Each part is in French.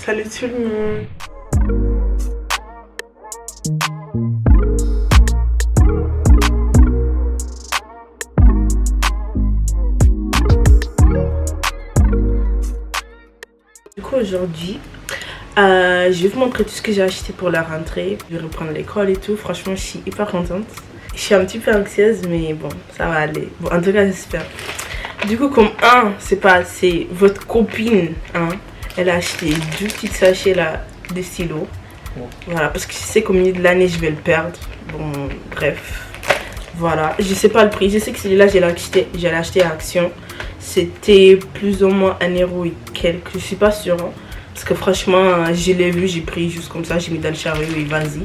Salut tout le monde. Du coup aujourd'hui, je vais vous montrer tout ce que j'ai acheté pour la rentrée. Je vais reprendre l'école et tout. Franchement, je suis hyper contente. Je suis un petit peu anxieuse, mais bon, ça va aller. Bon, en tout cas, j'espère. Du coup, comme c'est pas assez, votre copine, elle a acheté 2 petits sachets là de stylos. Voilà, parce que je sais qu'au milieu de l'année, je vais le perdre. Bon, bref. Voilà, je sais pas le prix. Je sais que celui-là, j'allais acheter à Action. C'était plus ou moins 1 € et quelques. Je suis pas sûre. Parce que franchement, je l'ai vu, j'ai pris juste comme ça. J'ai mis dans le chariot et vas-y.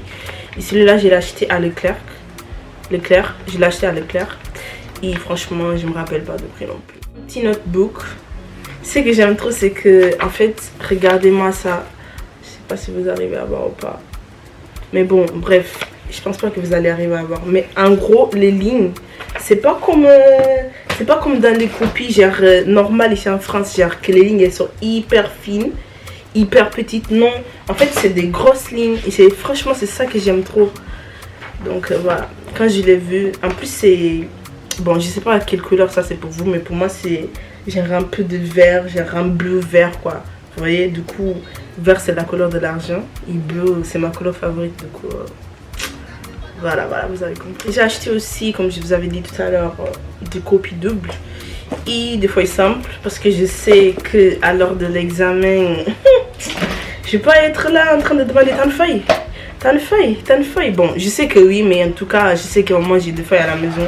Et celui-là, je l'ai acheté à Leclerc. Je l'ai acheté à Leclerc. Et franchement, je me rappelle pas de prix non plus. Petit notebook. Ce que j'aime trop, c'est que, en fait, regardez-moi ça. Je sais pas si vous arrivez à voir ou pas. Mais bon, bref, je pense pas que vous allez arriver à voir. Mais en gros, les lignes, c'est pas comme dans les copies, genre normales ici en France, genre que les lignes elles sont hyper fines, hyper petites. Non, en fait, c'est des grosses lignes. Et franchement, c'est ça que j'aime trop. Donc voilà, quand je l'ai vu, en plus c'est... Bon, je sais pas à quelle couleur ça c'est pour vous, mais pour moi c'est genre un peu de vert, genre un bleu vert quoi. Vous voyez, du coup, vert c'est la couleur de l'argent et bleu c'est ma couleur favorite. Du coup, voilà, vous avez compris. J'ai acheté aussi, comme je vous avais dit tout à l'heure, des copies doubles et des feuilles simples parce que je sais que à l'heure de l'examen, je vais pas être là en train de demander tant de feuilles. Tant de feuilles. Bon, je sais que oui, mais en tout cas, je sais que moi j'ai des feuilles à la maison.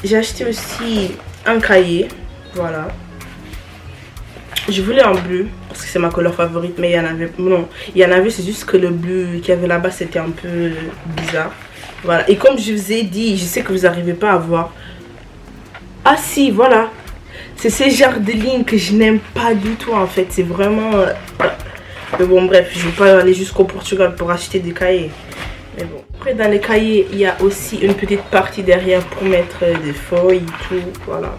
J'ai acheté aussi un cahier, voilà. Je voulais en bleu parce que c'est ma couleur favorite, mais il y en avait, non, il y en avait, c'est juste que le bleu qu'il y avait là-bas c'était un peu bizarre. Voilà, et comme je vous ai dit, je sais que vous n'arrivez pas à voir. Ah si, voilà. C'est ce genre de lignes que je n'aime pas du tout en fait, c'est vraiment... Mais bon, bref, je ne vais pas aller jusqu'au Portugal pour acheter des cahiers. Mais bon. Après, dans les cahiers, il y a aussi une petite partie derrière pour mettre des feuilles et tout. Voilà.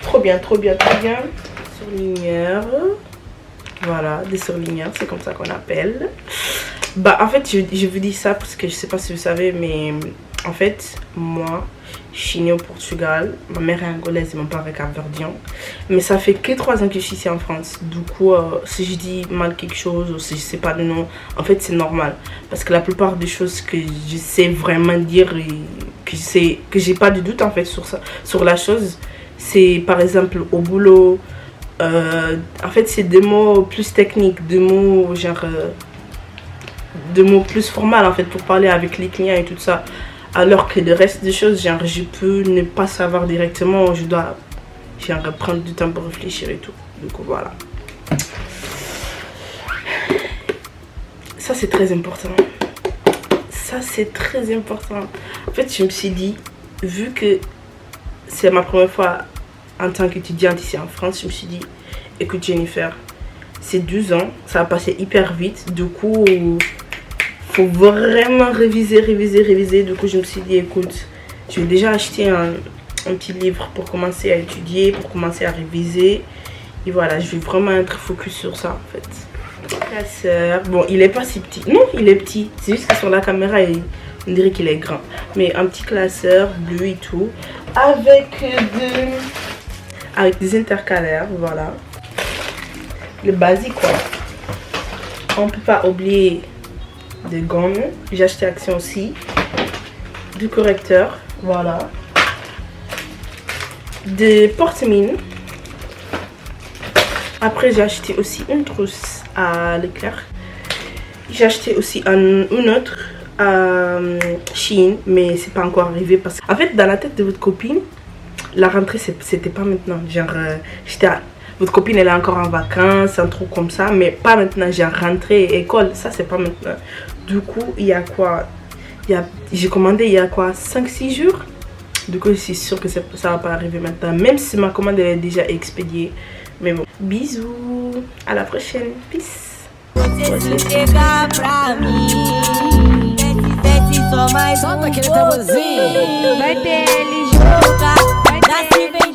Trop bien, trop bien, trop bien. Surligneurs. Voilà, des surligneurs, c'est comme ça qu'on appelle. Bah, en fait, je vous dis ça parce que je sais pas si vous savez, mais en fait, moi, je suis née au Portugal. Ma mère est angolaise et mon père est capverdien. Mais ça fait que 3 ans que je suis ici en France. Du coup, si je dis mal quelque chose ou si je sais pas le nom, en fait, c'est normal. Parce que la plupart des choses que je sais vraiment dire et que j'ai pas de doute en fait sur la chose, c'est par exemple au boulot. En fait, c'est des mots plus techniques, des mots genre... de mots plus formels en fait pour parler avec les clients et tout ça. Alors que le reste des choses, genre, je peux ne pas savoir directement, je dois genre, prendre du temps pour réfléchir et tout. Du coup, voilà. Ça, c'est très important. Ça, c'est très important. En fait, je me suis dit, vu que c'est ma première fois en tant qu'étudiante ici en France, je me suis dit, écoute Jennifer, c'est 12 ans, ça va passer hyper vite. Du coup... faut vraiment réviser. Du coup, je me suis dit, écoute, je vais déjà acheter un petit livre pour commencer à étudier, pour commencer à réviser. Et voilà, je vais vraiment être focus sur ça, en fait. Classeur. Bon, il est pas si petit. Non, il est petit. C'est juste que sur la caméra, on dirait qu'il est grand. Mais un petit classeur bleu et tout. Avec des intercalaires, voilà. Le basique, quoi. On peut pas oublier... de gomme, j'ai acheté Action aussi, du correcteur, voilà, des porte-mines. Après j'ai acheté aussi une trousse à Leclerc. J'ai acheté aussi une autre à Shein, mais c'est pas encore arrivé parce qu'en fait dans la tête de votre copine, la rentrée c'était pas maintenant, genre votre copine elle est encore en vacances, un truc comme ça, mais pas maintenant, genre rentrée, école, ça c'est pas maintenant. Du coup, il y a quoi? J'ai commandé il y a quoi? 5-6 jours. Du coup, je suis sûre que ça va pas arriver maintenant, même si ma commande elle est déjà expédiée. Mais bon, bisous, à la prochaine, peace. Solta aquele tamborzinho. Vai ter ele jogar, vai nascer bem.